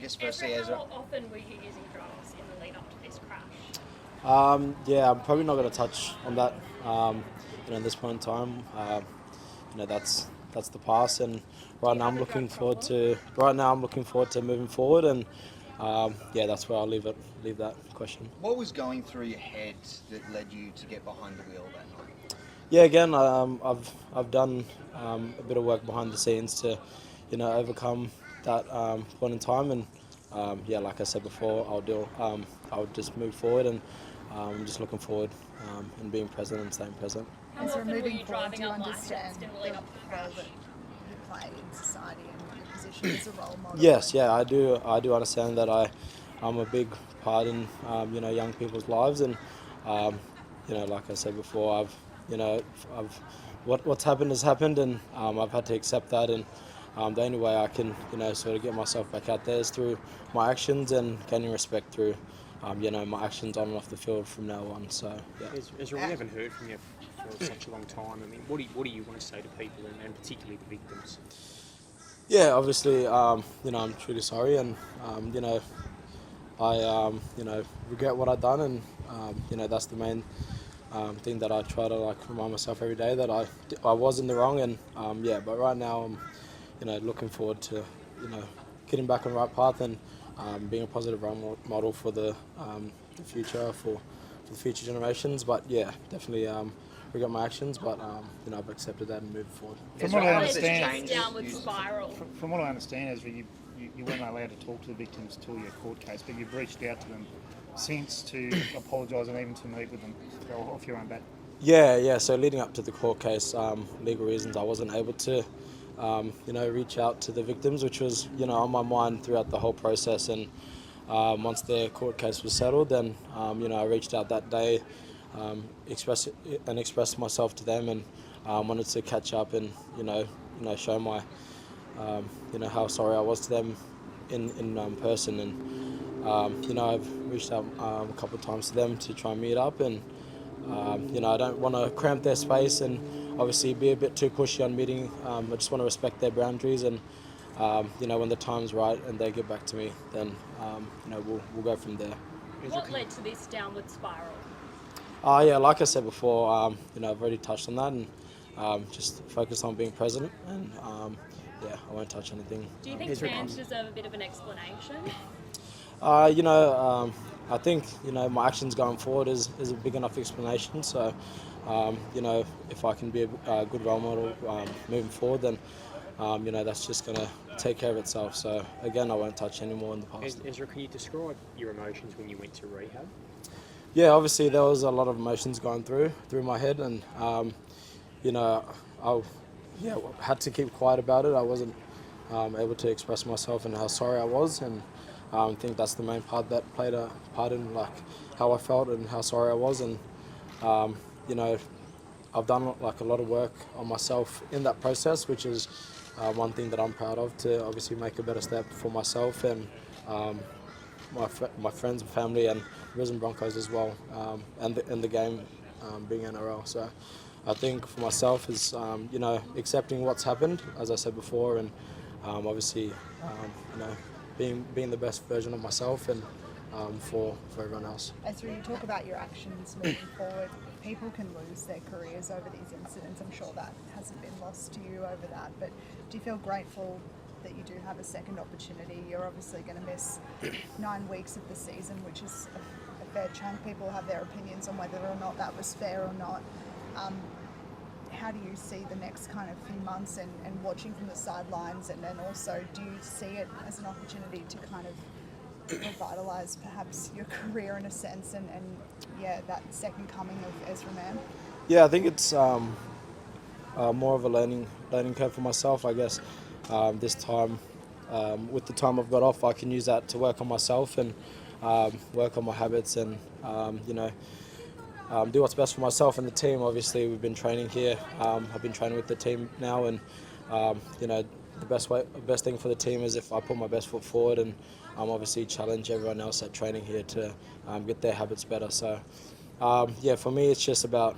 guess Ezra, firstly, Ezra. how often were you using drugs in the lead up to this crash? Yeah, I'm probably not going to touch on that. At this point in time, that's the past, and right now I'm looking forward to moving forward, and yeah, that's where I'll leave that question. What was going through your head that led you to get behind the wheel that night? Yeah, again, I've done a bit of work behind the scenes to, overcome that point in time, and yeah, like I said before, I'll just move forward, and I'm just looking forward and being present and staying present. How often were you driving unlicensed in the lead up to the crash? That you play in society and your position as a role model? Yes, yeah, I do understand that I'm a big part in young people's lives, and like I said before, I've what's happened has happened, and I've had to accept that, and the only way I can sort of get myself back out there is through my actions and gaining respect through my actions on and off the field from now on. So yeah. Ezra, we haven't heard from you for such a long time. I mean, what do you want to say to people, and particularly the victims? Yeah, obviously, I'm truly sorry, and I regret what I've done, and that's the main thing that I try to remind myself every day, that I was in the wrong, and but right now I'm looking forward to getting back on the right path, and being a positive role model for the future for the future generations. But yeah, definitely regret my actions, but I've accepted that and moved forward. From what I understand, downward spiral. From what I understand, Ezra, you weren't allowed to talk to the victims till your court case, but you've reached out to them since to apologise and even to meet with them off your own bat. Yeah. So leading up to the court case, legal reasons, I wasn't able to, reach out to the victims, which was, on my mind throughout the whole process. And once the court case was settled, then, I reached out that day, expressed myself to them, and wanted to catch up and, show my, how sorry I was to them in person. And, I've reached out a couple of times to them to try and meet up, and I don't want to cramp their space and obviously be a bit too pushy on meeting. I just want to respect their boundaries, and when the time's right and they get back to me, then we'll go from there. What led to this downward spiral? Yeah, like I said before, I've already touched on that, and just focus on being present, and I won't touch anything. Do you think fans deserve a bit of an explanation? I think my actions going forward is a big enough explanation. So, if I can be a good role model moving forward, then that's just going to take care of itself. So again, I won't touch any more in the past. Ezra, can you describe your emotions when you went to rehab? Yeah, obviously there was a lot of emotions going through my head, and I had to keep quiet about it. I wasn't able to express myself and how sorry I was, and I think that's the main part that played a part in how I felt and how sorry I was. And I've done a lot of work on myself in that process, which is one thing that I'm proud of, to obviously make a better step for myself and my friends and family and Brisbane Broncos as well, and the game being NRL. So I think for myself is accepting what's happened, as I said before, and obviously being the best version of myself, and for everyone else. Ezra, you talk about your actions moving forward. People can lose their careers over these incidents. I'm sure that hasn't been lost to you over that, but do you feel grateful that you do have a second opportunity? You're obviously going to miss 9 weeks of the season, which is a fair chunk. People have their opinions on whether or not that was fair or not. How do you see the next kind of few months and watching from the sidelines, and then also do you see it as an opportunity to kind of revitalise perhaps your career in a sense, and that second coming of Ezra Mam? Yeah, I think it's more of a learning curve for myself, I guess. This time, with the time I've got off, I can use that to work on myself and work on my habits, and do what's best for myself and the team. Obviously, we've been training here. I've been training with the team now, and the best thing for the team is if I put my best foot forward, and obviously challenge everyone else at training here to get their habits better. So for me, it's just about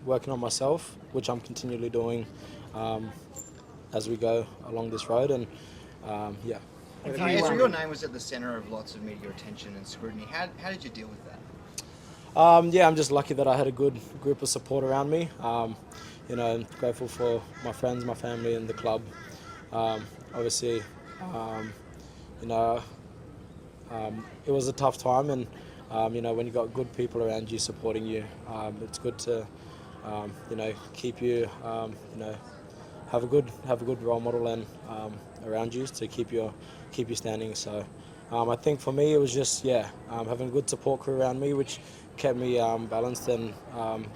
working on myself, which I'm continually doing as we go along this road, and Ezra, your name was at the centre of lots of media attention and scrutiny. How did you deal with that? Yeah, I'm just lucky that I had a good group of support around me. I'm grateful for my friends, my family, and the club. Obviously, you know, it was a tough time, and when you got good people around you supporting you, it's good to keep you have a good role model and around you to keep you standing. So I think for me it was just having a good support crew around me, which kept me balanced and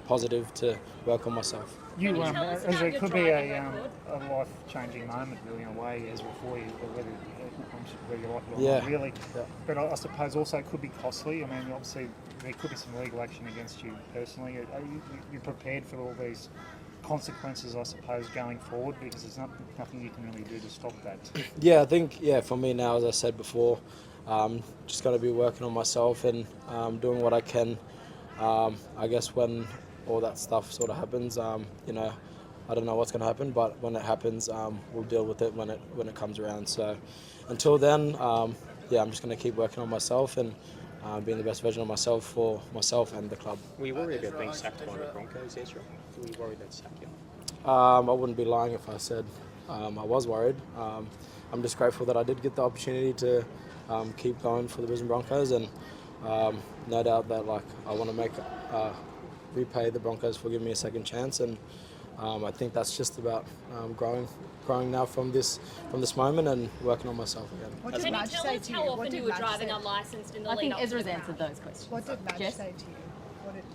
positive to work on myself. You, Can you tell us Ezra, about it your could be driving a record? life-changing moment, really, in a way, Ezra, for you, whether you like it or Yeah. not, really. Yeah. But I suppose also it could be costly. I mean, obviously, there could be some legal action against you personally. Are you prepared for all these consequences, I suppose, going forward? Because there's nothing you can really do to stop that. Yeah, I think for me now, as I said before, just got to be working on myself and doing what I can. I guess when all that stuff sort of happens, I don't know what's going to happen, but when it happens, we'll deal with it when it comes around. So until then, I'm just going to keep working on myself and being the best version of myself for myself and the club. Were you worried about being sacked by the Broncos, Ezra? Were you worried they'd sack you? I wouldn't be lying if I said I was worried. I'm just grateful that I did get the opportunity to keep going for the Brisbane Broncos, and no doubt that I want to repay the Broncos for giving me a second chance, and I think that's just about growing now from this moment and working on myself again. What did Can you Madge tell say us to how you? often you were driving unlicensed in the I lead think up to Ezra's the answered crash? those questions. What did Madge Jess? say to you?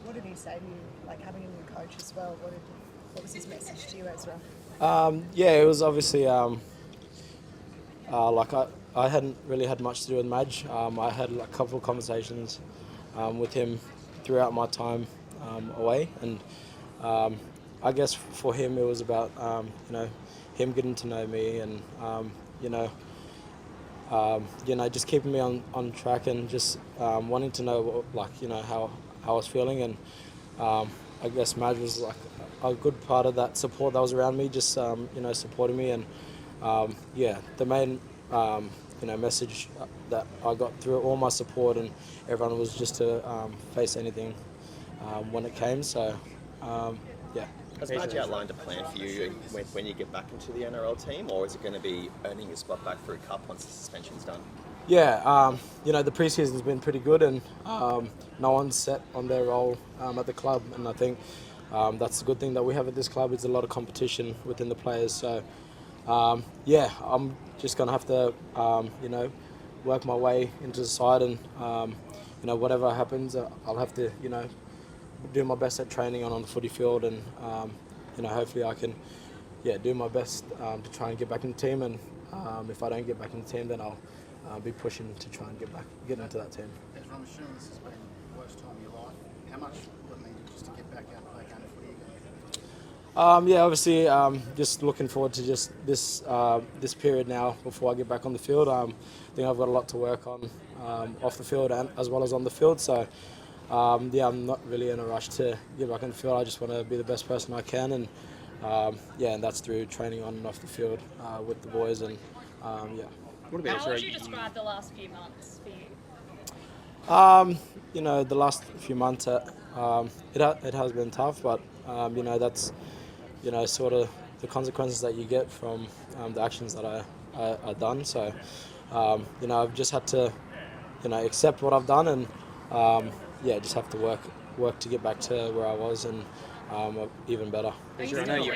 What did he say to you? Like having a new coach as well. What was his message to you, Ezra? It was obviously I hadn't really had much to do with Madge. I had a couple of conversations with him throughout my time away, and I guess for him it was about him getting to know me and just keeping me on track and just wanting to know how I was feeling, and I guess Madge was like a good part of that support that was around me, just supporting me, and the main message that I got through all my support and everyone was just to face anything when it came. So Has Madge outlined a plan for you when you get back into the NRL team, or is it going to be earning your spot back for a cup once the suspension's done? The pre-season's been pretty good, and no one's set on their role at the club, and I think that's the good thing that we have at this club. It's a lot of competition within the players, so I'm just going to have to work my way into the side, and whatever happens, I'll have to do my best at training on the footy field, and hopefully I can do my best to try and get back in the team, and if I don't get back in the team, then I'll be pushing to try and get into that team. Ezra, I'm assuming this has been the worst time of your life. How much would it need just to get back out and play game of footy again? Obviously, just looking forward to just this period now before I get back on the field. I think I've got a lot to work on off the field and as well as on the field. So, I'm not really in a rush to get back on the field. I just want to be the best person I can, and and that's through training on and off the field with the boys, and What about How would Ezra? you describe the last few months for you? The last few months, it has been tough, but that's sort of the consequences that you get from the actions that I done. So I've just had to accept what I've done, and just have to work to get back to where I was, and even better. Ezra, I know you're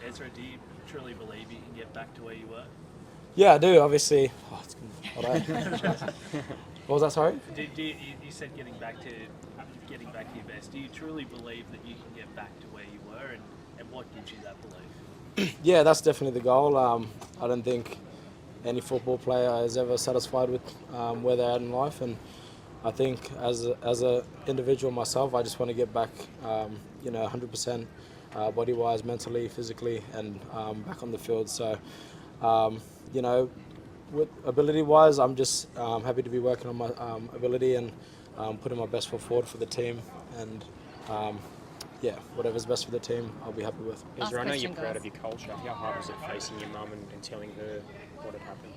Ezra, do you truly believe you can get back to where you were? Yeah, I do. Obviously. It's what was that? Sorry. You said getting back to your best. Do you truly believe that you can get back to where you were, and what gives you that belief? Yeah, that's definitely the goal. I don't think any football player is ever satisfied with where they're at in life, and I think as a individual myself, I just want to get back, 100% body-wise, mentally, physically, and back on the field. So, with ability-wise, I'm just happy to be working on my ability and putting my best foot forward for the team, and whatever's best for the team, I'll be happy with. Ezra, I know you're question, proud guys. of your culture. How hard was it facing your mum and telling her what had happened?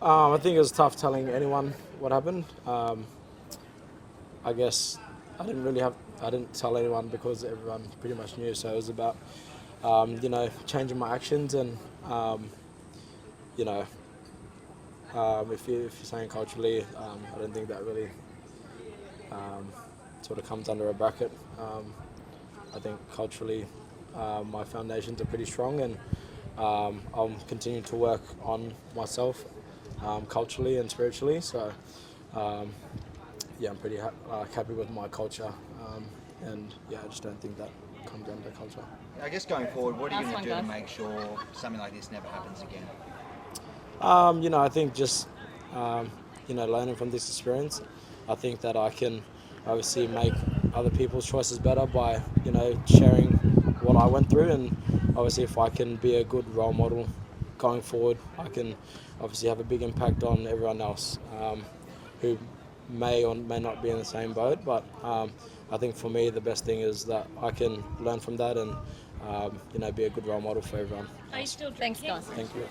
I think it was tough telling anyone what happened. I guess I didn't tell anyone because everyone pretty much knew. So it was about, changing my actions and, if you're saying culturally, I don't think that really sort of comes under a bracket. I think culturally, my foundations are pretty strong, and I'll continue to work on myself culturally and spiritually. So, I'm pretty happy with my culture, and I just don't think that comes under culture. I guess going forward, what are you going to do to make sure something like this never happens again? I think just learning from this experience, I think that I can obviously make other people's choices better by sharing what I went through, and obviously if I can be a good role model going forward, I can obviously have a big impact on everyone else who may or may not be in the same boat. But I think for me the best thing is that I can learn from that and be a good role model for everyone. Are you still Thanks, drinking? guys. Thank you.